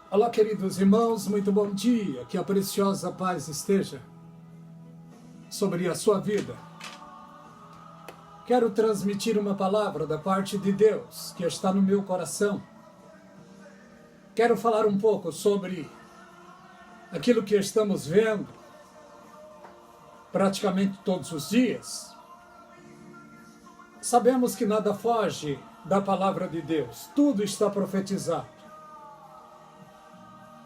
Olá, queridos irmãos, muito bom dia. Que a preciosa paz esteja sobre a sua vida. Quero transmitir uma palavra da parte de Deus que está no meu coração. Quero falar um pouco sobre aquilo que estamos vendo praticamente todos os dias. Sabemos que nada foge da palavra de Deus, tudo está profetizado.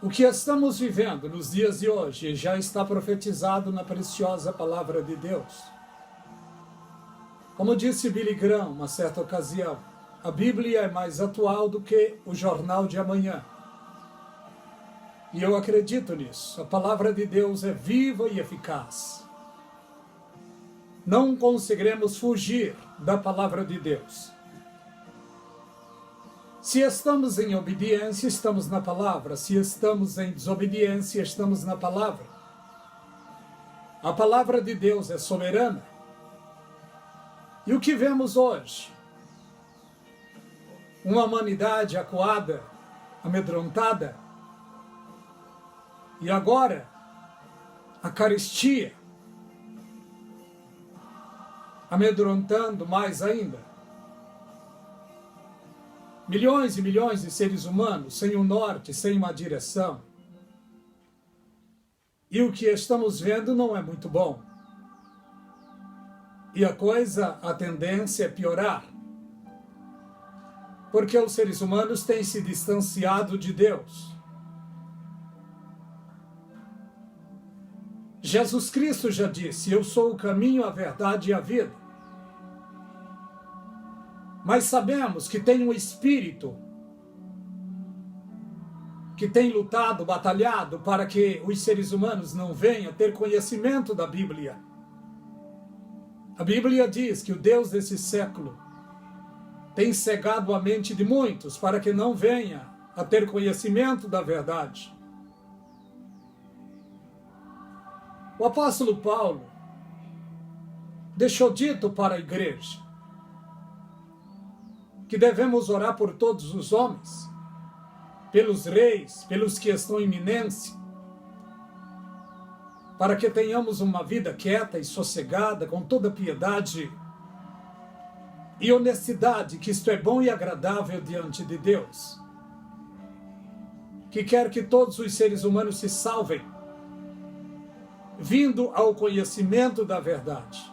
O que estamos vivendo nos dias de hoje já está profetizado na preciosa palavra de Deus. Como disse Billy Graham uma certa ocasião, a Bíblia é mais atual do que o jornal de amanhã. E eu acredito nisso. A palavra de Deus é viva e eficaz. Não conseguiremos fugir da palavra de Deus. Se estamos em obediência, estamos na palavra. Se estamos em desobediência, estamos na palavra. A palavra de Deus é soberana. E o que vemos hoje? Uma humanidade acuada, amedrontada. E agora, a carestia, amedrontando mais ainda. Milhões e milhões de seres humanos sem um norte, sem uma direção. E o que estamos vendo não é muito bom. E a tendência é piorar. Porque os seres humanos têm se distanciado de Deus. Jesus Cristo já disse: eu sou o caminho, a verdade e a vida. Mas sabemos que tem um espírito que tem lutado, batalhado para que os seres humanos não venham ter conhecimento da Bíblia. A Bíblia diz que o Deus desse século tem cegado a mente de muitos para que não venha a ter conhecimento da verdade. O apóstolo Paulo deixou dito para a igreja que devemos orar por todos os homens, pelos reis, pelos que estão em iminência, para que tenhamos uma vida quieta e sossegada, com toda piedade e honestidade, que isto é bom e agradável diante de Deus, que quer que todos os seres humanos se salvem, vindo ao conhecimento da verdade.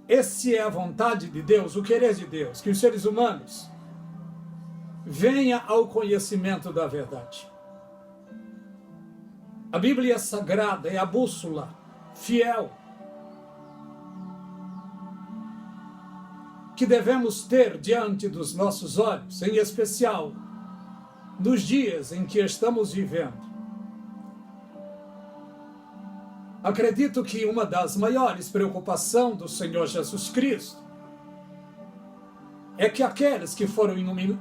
Essa é a vontade de Deus, o querer de Deus, que os seres humanos venham ao conhecimento da verdade. A Bíblia Sagrada é a bússola fiel que devemos ter diante dos nossos olhos, em especial nos dias em que estamos vivendo. Acredito que uma das maiores preocupações do Senhor Jesus Cristo é que aqueles que foram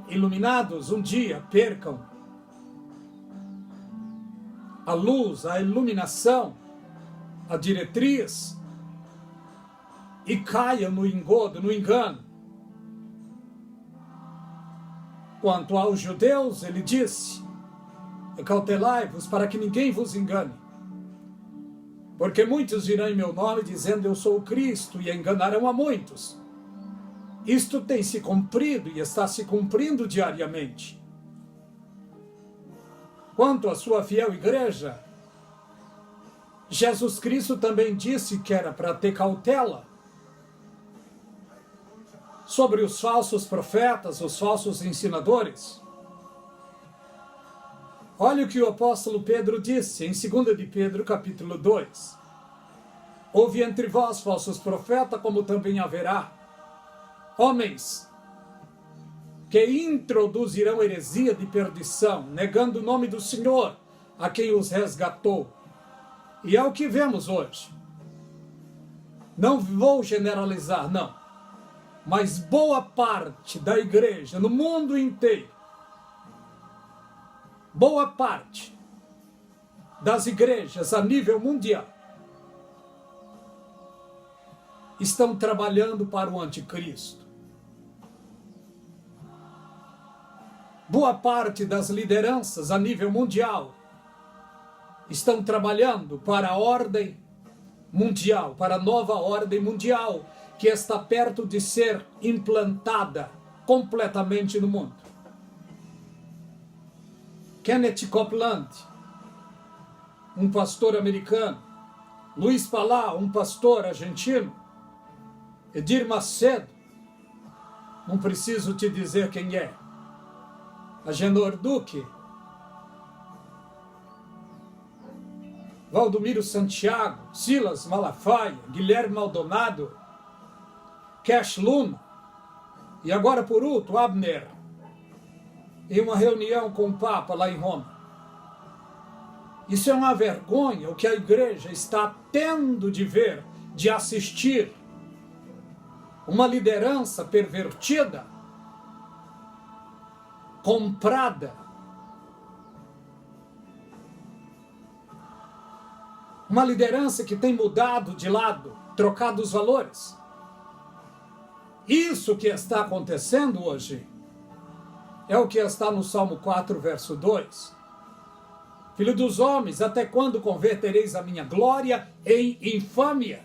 iluminados um dia percam a luz, a iluminação, a diretriz e caiam no engodo, no engano. Quanto aos judeus, ele disse: acautelai-vos para que ninguém vos engane. Porque muitos virão em meu nome dizendo eu sou o Cristo e enganarão a muitos. Isto tem se cumprido e está se cumprindo diariamente. Quanto à sua fiel igreja, Jesus Cristo também disse que era para ter cautela sobre os falsos profetas, os falsos ensinadores. Olha o que o apóstolo Pedro disse em 2 de Pedro, capítulo 2. Houve entre vós falsos profetas, como também haverá homens que introduzirão heresia de perdição, negando o nome do Senhor, a quem os resgatou. E é o que vemos hoje. Não vou generalizar, não. Mas boa parte da igreja no mundo inteiro, boa parte das igrejas a nível mundial estão trabalhando para o anticristo. boa parte das lideranças a nível mundial estão trabalhando para a ordem mundial, para a nova ordem mundial, que está perto de ser implantada completamente no mundo. Kenneth Copeland, um pastor americano, Luiz Palá, um pastor argentino, Edir Macedo, não preciso te dizer quem é, Agenor Duque, Valdomiro Santiago, Silas Malafaia, Guilherme Maldonado, Cash Luna, e agora por último, Abner, em uma reunião com o Papa lá em Roma. Isso é uma vergonha, o que a igreja está tendo de ver, de assistir. Uma liderança pervertida, comprada, uma liderança que tem mudado de lado, trocado os valores. Isso que está acontecendo hoje é o que está no Salmo 4, verso 2. Filho dos homens, até quando convertereis a minha glória em infâmia?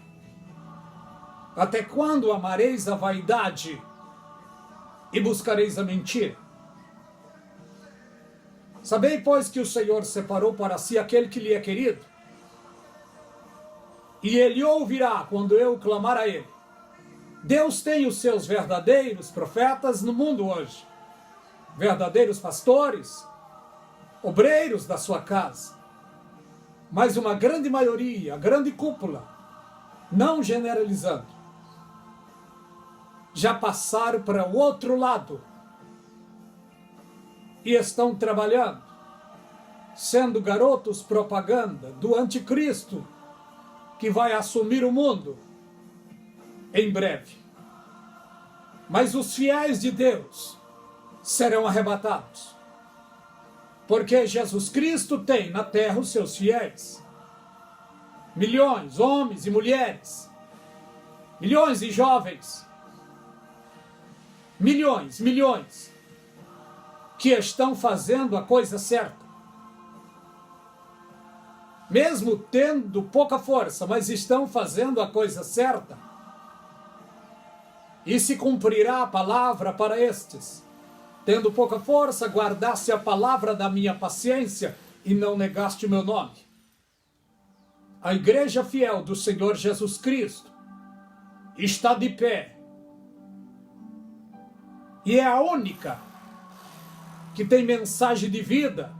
Até quando amareis a vaidade e buscareis a mentira? Sabei, pois, que o Senhor separou para si aquele que lhe é querido, e ele ouvirá quando eu clamar a ele. Deus tem os seus verdadeiros profetas no mundo hoje, verdadeiros pastores, obreiros da sua casa, mas uma grande maioria, a grande cúpula, não generalizando, já passaram para o outro lado e estão trabalhando, sendo garotos propaganda do anticristo que vai assumir o mundo em breve. Mas os fiéis de Deus serão arrebatados, porque Jesus Cristo tem na terra os seus fiéis, milhões, homens e mulheres, milhões de jovens, milhões, que estão fazendo a coisa certa, mesmo tendo pouca força, mas estão fazendo a coisa certa. E se cumprirá a palavra para estes, tendo pouca força, guardaste a palavra da minha paciência e não negaste o meu nome. A igreja fiel do Senhor Jesus Cristo está de pé e é a única que tem mensagem de vida,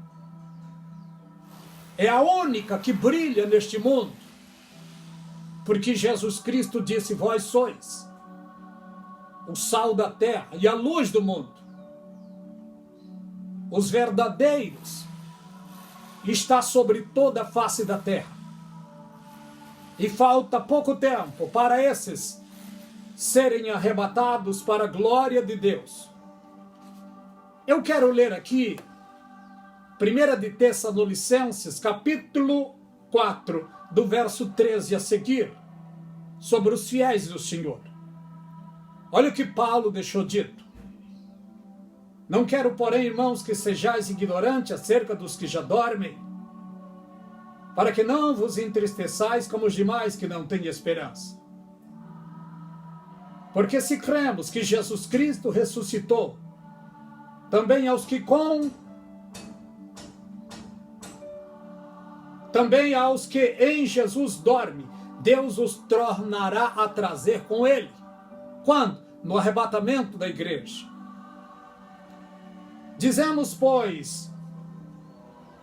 é a única que brilha neste mundo, porque Jesus Cristo disse: vós sois o sal da terra e a luz do mundo. Os verdadeiros está sobre toda a face da terra. E falta pouco tempo para esses serem arrebatados para a glória de Deus. Eu quero ler aqui 1 de Tessalonicenses, capítulo 4, do verso 13 a seguir, sobre os fiéis do Senhor. Olha o que Paulo deixou dito. Não quero, porém, irmãos, que sejais ignorantes acerca dos que já dormem, para que não vos entristeçais como os demais que não têm esperança. Porque se cremos que Jesus Cristo ressuscitou, também aos que em Jesus dorme, Deus os tornará a trazer com ele. Quando? No arrebatamento da igreja. Dizemos, pois,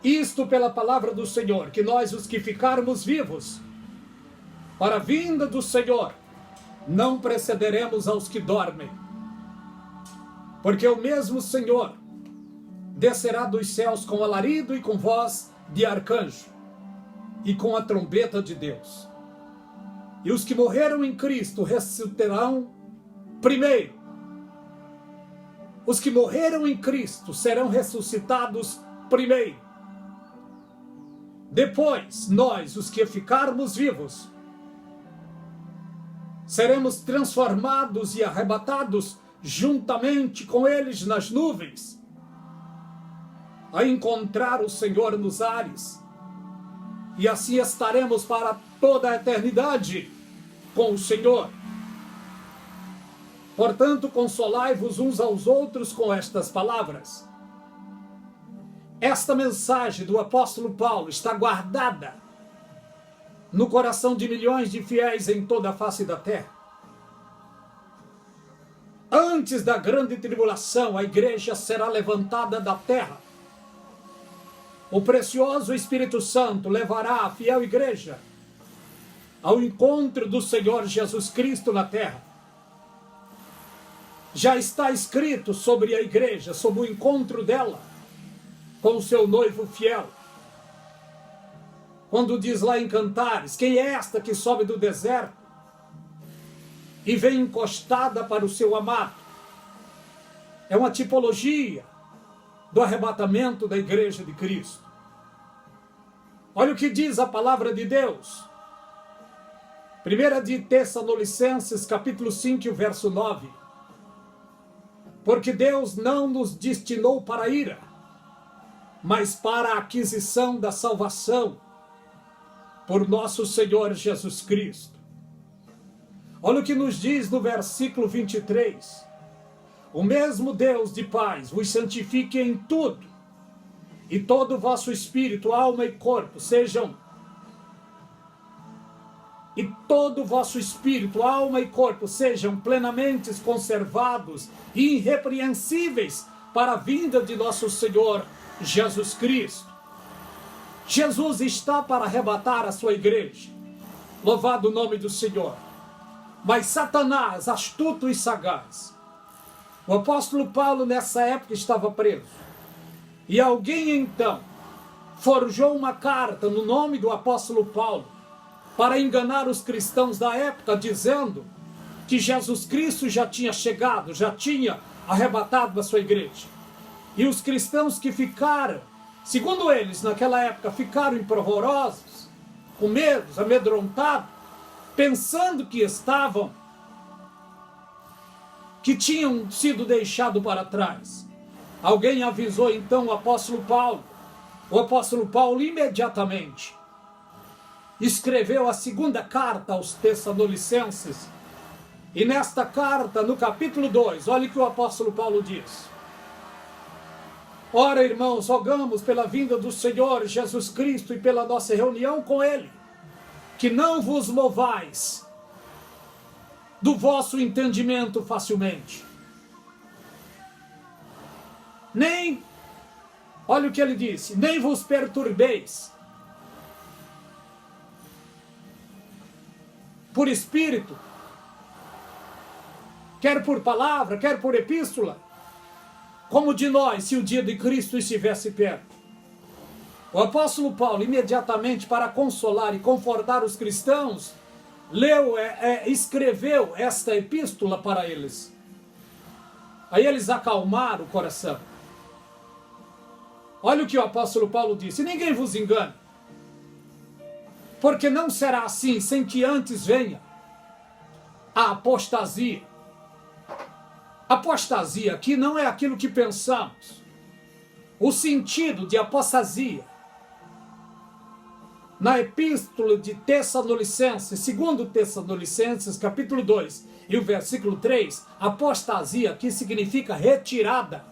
isto pela palavra do Senhor, que nós, os que ficarmos vivos para a vinda do Senhor, não precederemos aos que dormem. Porque o mesmo Senhor descerá dos céus com alarido e com voz de arcanjo e com a trombeta de Deus. E os que morreram em Cristo ressuscitarão primeiro. Os que morreram em Cristo serão ressuscitados primeiro. Depois, nós, os que ficarmos vivos, seremos transformados e arrebatados juntamente com eles nas nuvens, a encontrar o Senhor nos ares. E assim estaremos para toda a eternidade com o Senhor. Portanto, consolai-vos uns aos outros com estas palavras. Esta mensagem do apóstolo Paulo está guardada no coração de milhões de fiéis em toda a face da terra. Antes da grande tribulação, a igreja será levantada da terra. O precioso Espírito Santo levará a fiel igreja ao encontro do Senhor Jesus Cristo na terra. Já está escrito sobre a igreja, sobre o encontro dela com o seu noivo fiel. Quando diz lá em Cantares, quem é esta que sobe do deserto e vem encostada para o seu amado? É uma tipologia do arrebatamento da igreja de Cristo. Olha o que diz a palavra de Deus. 1 de Tessalonicenses, capítulo 5, verso 9. Porque Deus não nos destinou para a ira, mas para a aquisição da salvação por nosso Senhor Jesus Cristo. Olha o que nos diz no versículo 23. O mesmo Deus de paz vos santifique em tudo, e todo o vosso espírito, alma e corpo sejam plenamente conservados e irrepreensíveis para a vinda de nosso Senhor Jesus Cristo. Jesus está para arrebatar a sua igreja. Louvado o nome do Senhor. Mas Satanás, astuto e sagaz. O apóstolo Paulo nessa época estava preso. E alguém então forjou uma carta no nome do apóstolo Paulo para enganar os cristãos da época, dizendo que Jesus Cristo já tinha chegado, já tinha arrebatado a sua igreja. E os cristãos que ficaram, segundo eles, naquela época, ficaram empolvorosos, com medo, amedrontados, pensando que tinham sido deixados para trás. Alguém avisou então o apóstolo Paulo. O apóstolo Paulo imediatamente escreveu a segunda carta aos Tessalonicenses. E nesta carta, no capítulo 2, olha o que o apóstolo Paulo diz. Ora, irmãos, rogamos pela vinda do Senhor Jesus Cristo e pela nossa reunião com Ele, que não vos movais do vosso entendimento facilmente. Nem, olha o que ele disse, nem vos perturbeis por espírito, quer por palavra, quer por epístola, como de nós, se o dia de Cristo estivesse perto. O apóstolo Paulo, imediatamente, para consolar e confortar os cristãos, escreveu esta epístola para eles. Aí eles acalmaram o coração. Olha o que o apóstolo Paulo disse: ninguém vos engane, porque não será assim sem que antes venha a apostasia. Apostasia aqui não é aquilo que pensamos. O sentido de apostasia na epístola de Tessalonicenses, segundo Tessalonicenses, capítulo 2 e o versículo 3, apostasia aqui significa retirada,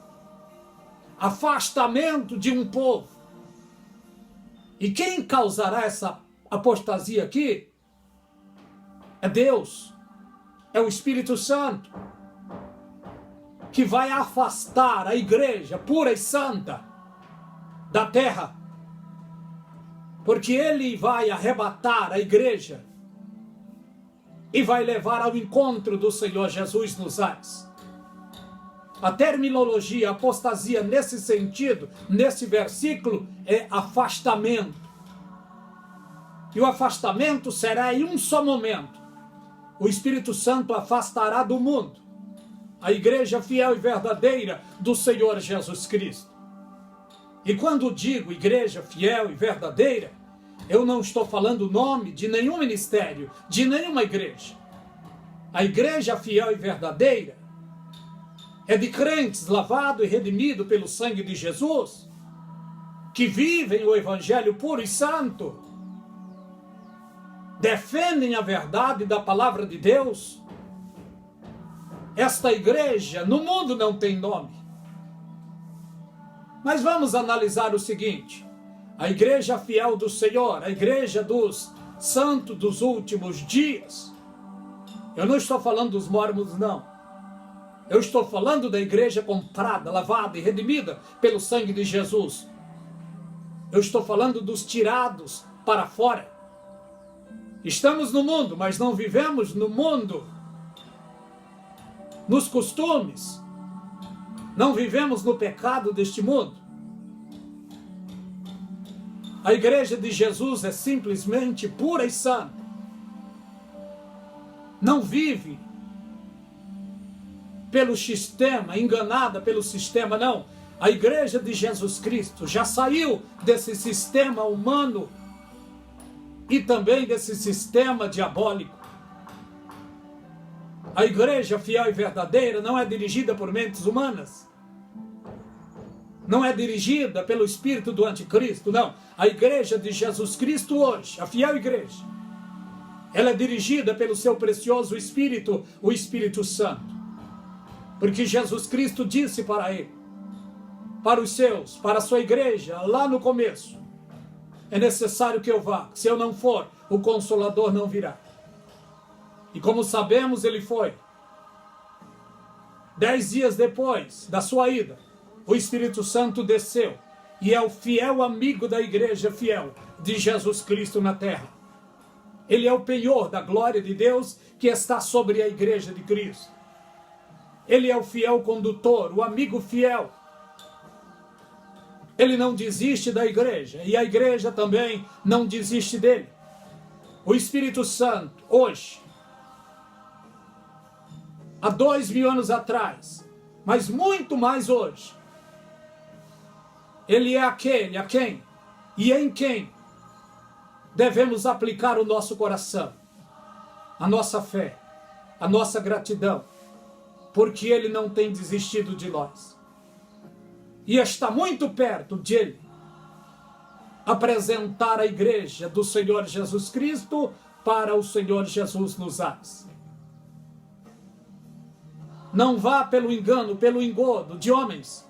afastamento de um povo. E quem causará essa apostasia aqui é Deus, é o Espírito Santo, que vai afastar a igreja pura e santa da terra, porque ele vai arrebatar a igreja e vai levar ao encontro do Senhor Jesus nos ares. A terminologia apostasia nesse sentido, nesse versículo, é afastamento. E o afastamento será em um só momento. O Espírito Santo afastará do mundo a igreja fiel e verdadeira do Senhor Jesus Cristo. E quando digo igreja fiel e verdadeira, eu não estou falando o nome de nenhum ministério, de nenhuma igreja. A igreja fiel e verdadeira é de crentes lavado e redimido pelo sangue de Jesus, que vivem o evangelho puro e santo, defendem a verdade da palavra de Deus, esta igreja no mundo não tem nome. Mas vamos analisar o seguinte: a igreja fiel do Senhor, a igreja dos santos dos últimos dias. Eu não estou falando dos mormons, não. Eu estou falando da igreja comprada, lavada e redimida pelo sangue de Jesus. Eu estou falando dos tirados para fora. Estamos no mundo, mas não vivemos no mundo. Nos costumes. Não vivemos no pecado deste mundo. A igreja de Jesus é simplesmente pura e santa. Não vive pelo sistema, enganada pelo sistema, não. A igreja de Jesus Cristo já saiu desse sistema humano e também desse sistema diabólico. A igreja fiel e verdadeira não é dirigida por mentes humanas. Não é dirigida pelo espírito do anticristo, não. A igreja de Jesus Cristo hoje, a fiel igreja, ela é dirigida pelo seu precioso Espírito, o Espírito Santo. Porque Jesus Cristo disse para ele, para os seus, para a sua igreja, lá no começo: é necessário que eu vá, se eu não for, o Consolador não virá. E como sabemos, ele foi. 10 dias depois da sua ida, o Espírito Santo desceu e é o fiel amigo da igreja fiel de Jesus Cristo na terra. Ele é o penhor da glória de Deus que está sobre a igreja de Cristo. Ele é o fiel condutor, o amigo fiel. Ele não desiste da igreja e a igreja também não desiste dele. O Espírito Santo, hoje, há 2000 anos atrás, mas muito mais hoje, ele é aquele a quem e em quem devemos aplicar o nosso coração, a nossa fé, a nossa gratidão, porque ele não tem desistido de nós. E está muito perto de ele apresentar a igreja do Senhor Jesus Cristo para o Senhor Jesus nos ares. Não vá pelo engano, pelo engodo de homens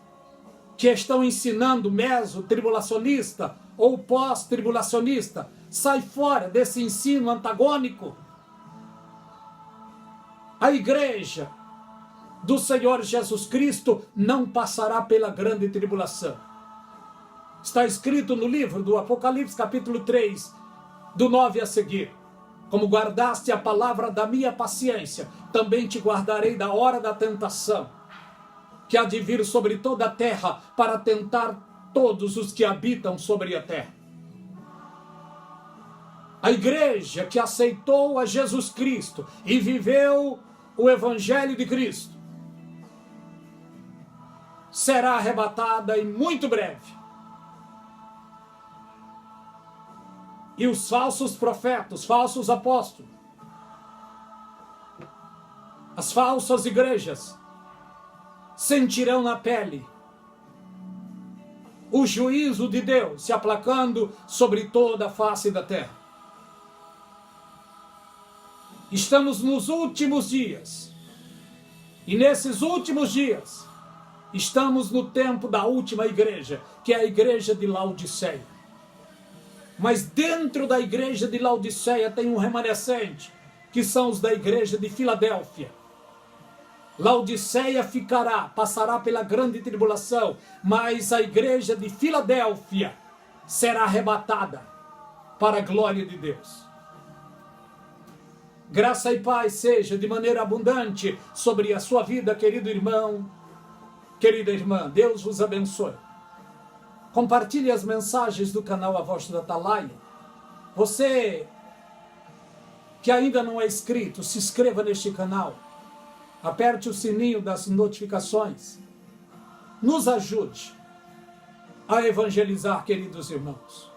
que estão ensinando meso-tribulacionista ou pós-tribulacionista. Sai fora desse ensino antagônico. A igreja do Senhor Jesus Cristo não passará pela grande tribulação. Está escrito no livro do Apocalipse, capítulo 3, do 9 a seguir: como guardaste a palavra da minha paciência, também te guardarei da hora da tentação, que há de vir sobre toda a terra para tentar todos os que habitam sobre a terra. A igreja que aceitou a Jesus Cristo e viveu o Evangelho de Cristo será arrebatada em muito breve. E os falsos profetas, os falsos apóstolos, as falsas igrejas sentirão na pele o juízo de Deus se aplacando sobre toda a face da terra. Estamos nos últimos dias. E nesses últimos dias, estamos no tempo da última igreja, que é a igreja de Laodiceia. Mas dentro da igreja de Laodiceia tem um remanescente, que são os da igreja de Filadélfia. Laodiceia passará pela grande tribulação, mas a igreja de Filadélfia será arrebatada para a glória de Deus. Graça e paz seja de maneira abundante sobre a sua vida, querido irmão, querida irmã. Deus vos abençoe. Compartilhe as mensagens do canal A Voz da Atalaia. Você que ainda não é inscrito, se inscreva neste canal. Aperte o sininho das notificações. Nos ajude a evangelizar, queridos irmãos.